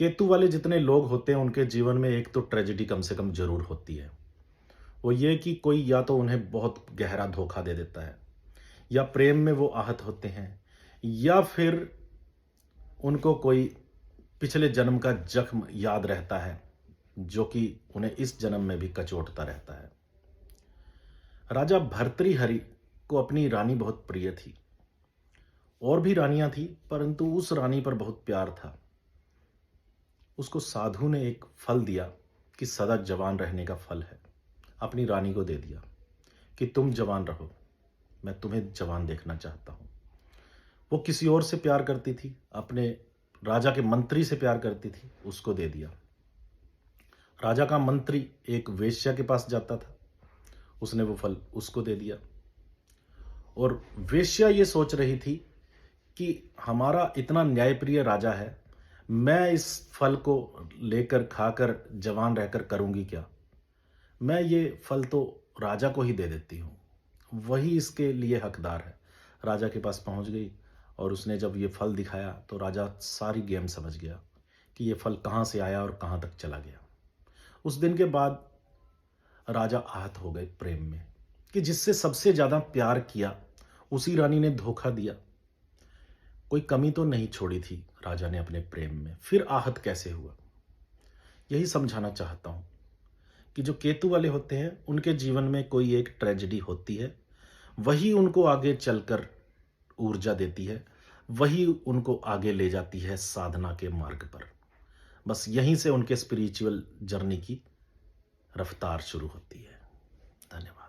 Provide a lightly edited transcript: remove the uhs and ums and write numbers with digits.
केतु वाले जितने लोग होते हैं उनके जीवन में एक तो ट्रेजेडी कम से कम जरूर होती है। वो ये कि कोई या तो उन्हें बहुत गहरा धोखा दे देता है, या प्रेम में वो आहत होते हैं, या फिर उनको कोई पिछले जन्म का जख्म याद रहता है जो कि उन्हें इस जन्म में भी कचोटता रहता है। राजा भर्तृहरि को अपनी रानी बहुत प्रिय थी। और भी रानियां थी, परंतु उस रानी पर बहुत प्यार था। उसको साधु ने एक फल दिया कि सदा जवान रहने का फल है। अपनी रानी को दे दिया कि तुम जवान रहो, मैं तुम्हें जवान देखना चाहता हूं। वो किसी और से प्यार करती थी, अपने राजा के मंत्री से प्यार करती थी, उसको दे दिया। राजा का मंत्री एक वेश्या के पास जाता था, उसने वो फल उसको दे दिया। और वेश्या ये सोच रही थी कि हमारा इतना न्यायप्रिय राजा है, मैं इस फल को लेकर खाकर जवान रहकर करूंगी क्या, मैं ये फल तो राजा को ही दे देती हूँ, वही इसके लिए हकदार है। राजा के पास पहुंच गई और उसने जब ये फल दिखाया तो राजा सारी गेम समझ गया कि ये फल कहाँ से आया और कहाँ तक चला गया। उस दिन के बाद राजा आहत हो गए प्रेम में कि जिससे सबसे ज्यादा प्यार किया उसी रानी ने धोखा दिया। कोई कमी तो नहीं छोड़ी थी राजा ने अपने प्रेम में, फिर आहत कैसे हुआ। यही समझाना चाहता हूं कि जो केतु वाले होते हैं उनके जीवन में कोई एक ट्रेजेडी होती है, वही उनको आगे चलकर ऊर्जा देती है, वही उनको आगे ले जाती है साधना के मार्ग पर। बस यहीं से उनके स्पिरिचुअल जर्नी की रफ्तार शुरू होती है। धन्यवाद।